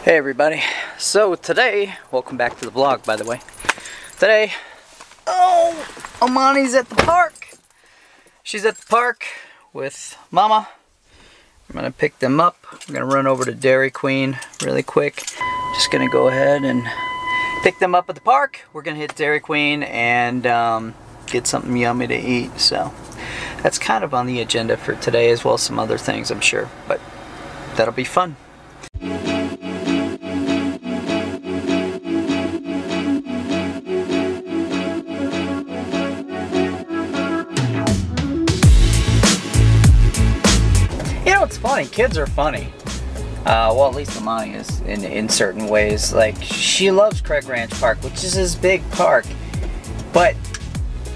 Hey everybody, so today, welcome back to the vlog by the way. Today, Amani's at the park. She's at the park with Mama. I'm gonna pick them up. I'm gonna run over to Dairy Queen really quick. Just gonna go ahead and pick them up at the park. We're gonna hit Dairy Queen and get something yummy to eat. So that's kind of on the agenda for today, as well as some other things I'm sure, but that'll be fun. It's funny, kids are funny. Well, at least Amani is in certain ways. Like, she loves Craig Ranch Park, which is his big park, but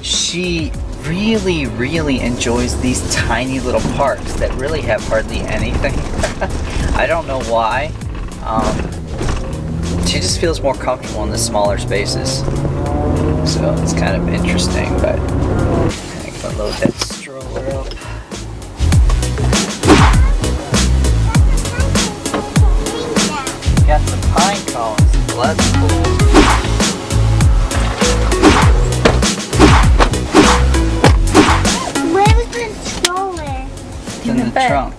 she really enjoys these tiny little parks that really have hardly anything. I don't know why. She just feels more comfortable in the smaller spaces, so it's kind of interesting. But I can load that stroller up. Got some pine cones. Well, that's cool. Where is the stroller? It's in the trunk.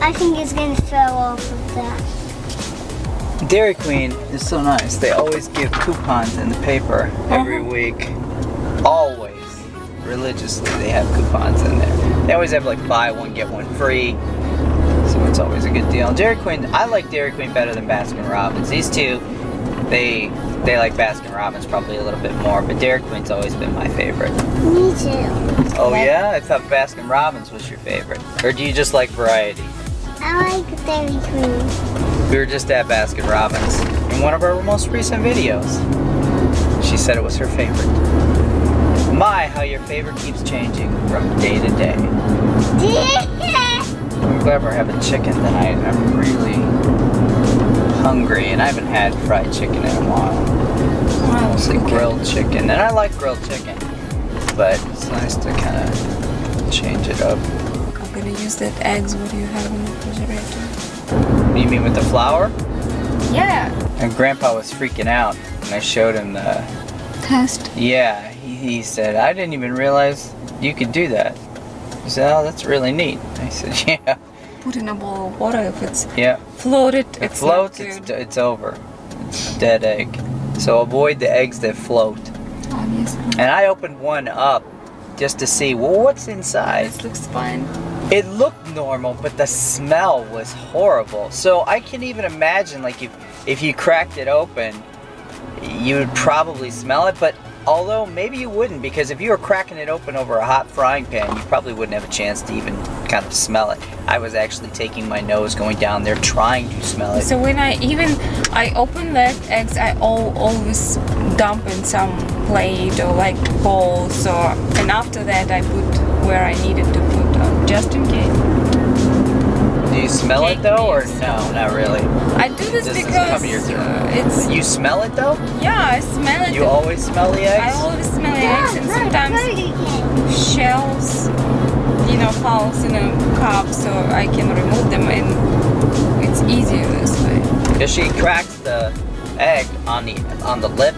I think it's going to fall off of that. Dairy Queen is so nice. They always give coupons in the paper every week. Always. Religiously, they have coupons in there. They always have like buy one, get one free. So it's always a good deal. Dairy Queen, I like Dairy Queen better than Baskin Robbins. These two, they like Baskin Robbins probably a little bit more, but Dairy Queen's always been my favorite. Me too. Oh yeah? I thought Baskin Robbins was your favorite. Or do you just like variety? I like Dairy Queen. We were just at Baskin Robbins in one of our most recent videos. She said it was her favorite. My, how your favorite keeps changing from day to day. I'm glad we're having chicken tonight. I'm really hungry and I haven't had fried chicken in a while. Mostly grilled chicken. And I like grilled chicken, but it's nice to kind of change it up. I'm gonna use that eggs what you have in the refrigerator. You mean with the flour? Yeah. And Grandpa was freaking out when I showed him the Test? Yeah, he said, I didn't even realize you could do that. He said, oh, that's really neat. I said, yeah. Put in a bowl of water. If it's If floated, it floats, it's over. It's a dead egg. So avoid the eggs that float. Obviously. And I opened one up just to see, well, what's inside? This looks fine. It looked normal, but the smell was horrible. So I can even imagine, like, if you cracked it open, you would probably smell it, but although maybe you wouldn't, because if you were cracking it open over a hot frying pan, you probably wouldn't have a chance to even kind of smell it. I was actually taking my nose, going down there, trying to smell it. So when I open that eggs, I always dump in some plate or like bowls, and after that I put where I needed to put, just in case. Do you smell it though, or no, not really? I do this because it's... You smell it though? Yeah, I smell it. You always smell the eggs? I always smell the eggs, and sometimes shells, you know, falls in a cup, so I can remove them, and it's easier this way. Because she cracks the egg on the lip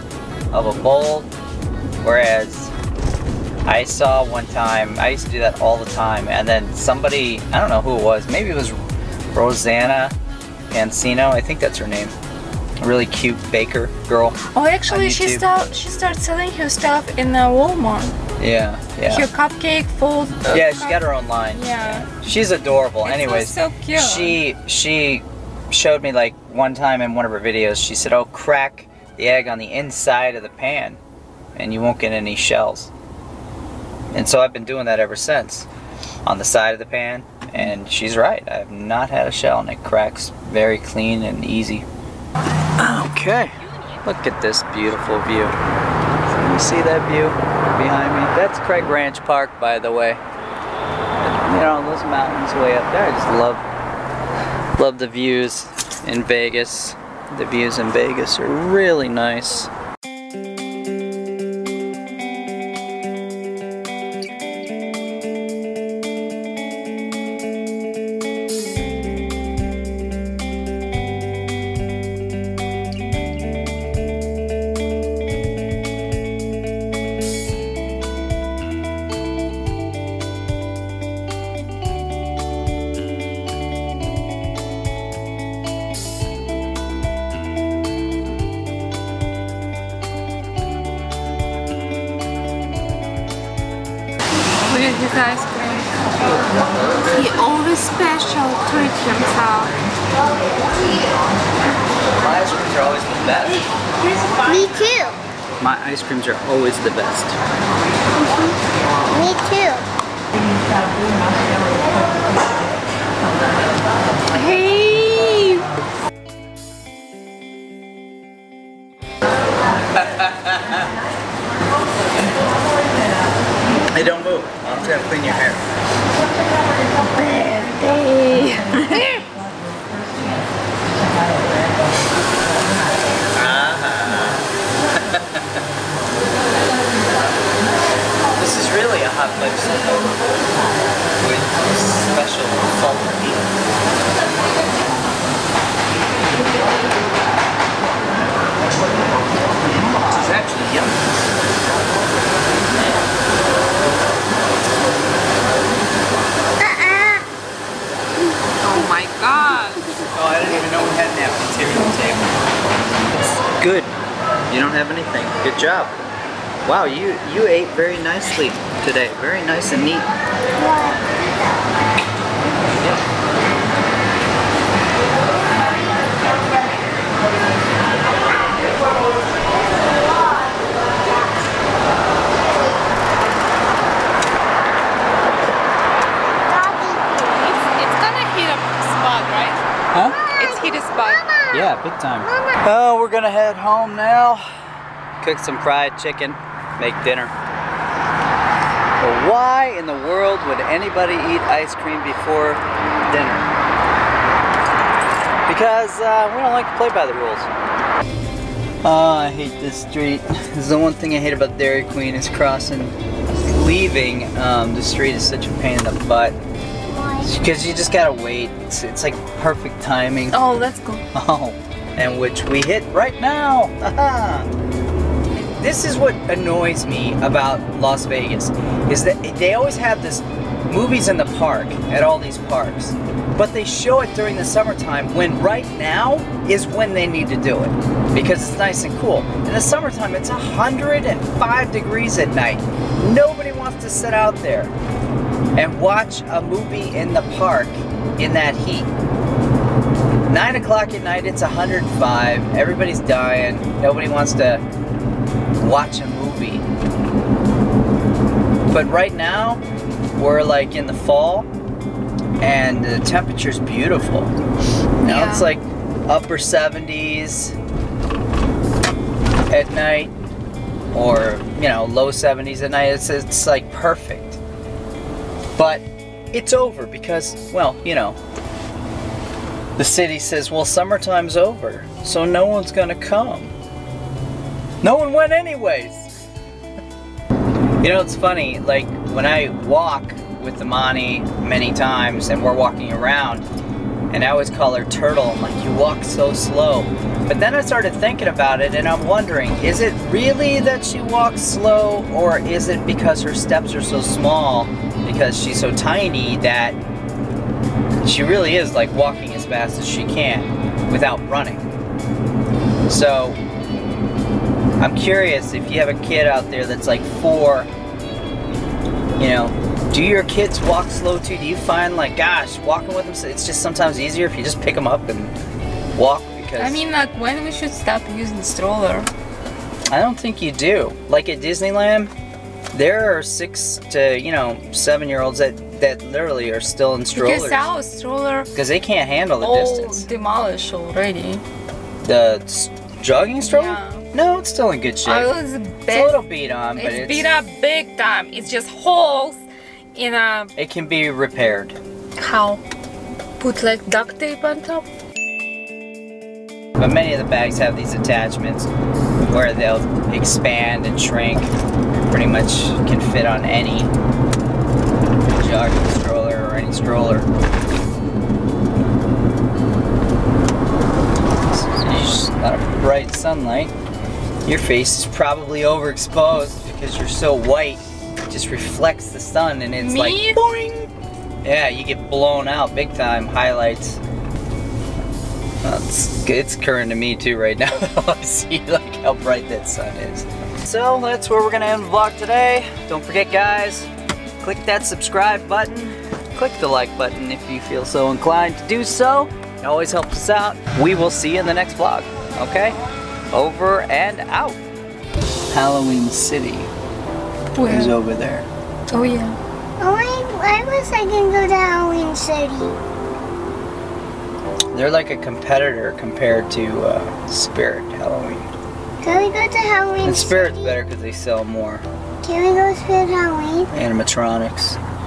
of a bowl, whereas I saw one time, I used to do that all the time, and then somebody, I don't know who it was, maybe it was Rosanna Pansino, I think that's her name. A really cute baker girl. Oh, actually, she started selling her stuff in Walmart. Yeah. Her cupcake food. Yeah, she got her own line. Yeah. She's adorable. It's anyways, so cute. She showed me, like, one time in one of her videos, she said, oh, crack the egg on the inside of the pan and you won't get any shells. And so I've been doing that ever since, on the side of the pan, and she's right. I have not had a shell, and it cracks very clean and easy. Okay, look at this beautiful view. Can you see that view behind me? That's Craig Ranch Park, by the way. You know, those mountains way up there. I just love the views in Vegas. The views in Vegas are really nice. his ice cream. He always special treat himself. My ice creams are always the best. Me too. My ice creams are always the best. Me too. Hey! Hey, don't move. I'm just gonna clean your hair. This is really a hot fudge sundae with special salted peanut. This is actually yummy. Oh my god! Oh, I didn't even know we had napkins here on the table. It's good. You don't have anything. Good job. Wow, you ate very nicely today. Very nice and neat. It's gonna hit a spot, right? Huh? It's hit a spot. Yeah, big time. Oh, we're gonna head home now. Cook some fried chicken, make dinner. But why in the world would anybody eat ice cream before dinner? Because we don't like to play by the rules. Oh, I hate this street. This is the one thing I hate about Dairy Queen is leaving the street is such a pain in the butt. Because you just gotta wait. It's like perfect timing. Oh, let's go. Oh, and which we hit right now. This is what annoys me about Las Vegas, is that they always have this movies in the park at all these parks, but they show it during the summertime when right now is when they need to do it because it's nice and cool. In the summertime, it's 105 degrees at night. Nobody wants to sit out there and watch a movie in the park in that heat. 9 o'clock at night, it's 105. Everybody's dying. Nobody wants to watch a movie. But right now, we're like in the fall, and the temperature's beautiful. Now it's like upper 70s at night, or low 70s at night. It's like perfect. But it's over because, well, the city says, well, summertime's over, so no one's gonna come. No one went anyways. It's funny, like when I walk with Amani many times and we're walking around, and I always call her Turtle. I'm like, you walk so slow. But then I started thinking about it and I'm wondering, is it really that she walks slow, or is it because her steps are so small, because she's so tiny that she really is like walking as fast as she can without running? So I'm curious if you have a kid out there that's like 4, do your kids walk slow too? Do you find like, gosh, walking with them, it's just sometimes easier if you just pick them up and walk? Because I mean, like, when we should stop using stroller? I don't think you do. Like at Disneyland, there are 6 to 7-year-olds that literally are still in strollers. Because our stroller, because they can't handle the distance. Demolished already. The jogging stroller? Yeah. No, it's still in good shape. It's a little beat on, but it's beat up big time. It's just holes in a... It can be repaired. How? Put like duct tape on top? But many of the bags have these attachments where they'll expand and shrink. Pretty much can fit on any jogging stroller or any stroller. So a lot of bright sunlight. Your face is probably overexposed because you're so white. It just reflects the sun and it's like boing! Yeah, you get blown out big time. Highlights. It's occurring to me too right now. I see like how bright that sun is. So that's where we're gonna end the vlog today. Don't forget, guys, click that subscribe button. Click the like button if you feel so inclined to do so. It always helps us out. We will see you in the next vlog. Okay? Over and out. Halloween City Where? is over there. Oh yeah. Oh, why was I gonna go to Halloween City? They're like a competitor compared to Spirit Halloween. Can we go to Halloween And Spirit's City? better because they sell more Can we go to Spirit Halloween? animatronics.